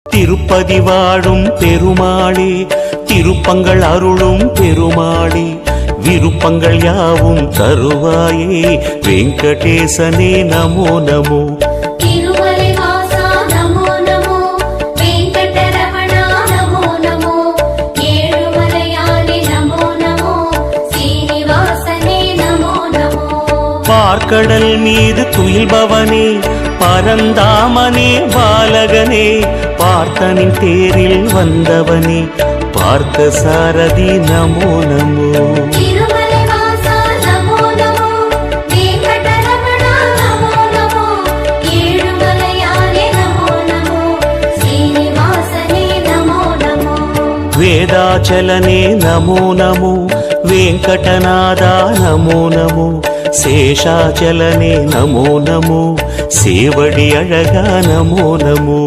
திருப்பதி வாழும் பெருமாளே, திருப்பங்கள் அருளும் பெருமாளே, விருப்பங்கள் யாவும் தருவாயே வெங்கடேசனே நமோ நமோ. பார்க்கடல் மீது துயில்பவனே, பரந்தாமனே பாலகனே, பார்த்தனின் தேரில் வந்தவனே, பார்த்த சாரதி நமோ நமோ. வேதாச்சலனே நமோ நமோ, வெங்கடநாதா நமோ நமோ, சேஷாச்சலனே நமோ நமோ, சேவடி அழகா நமோ நமோ.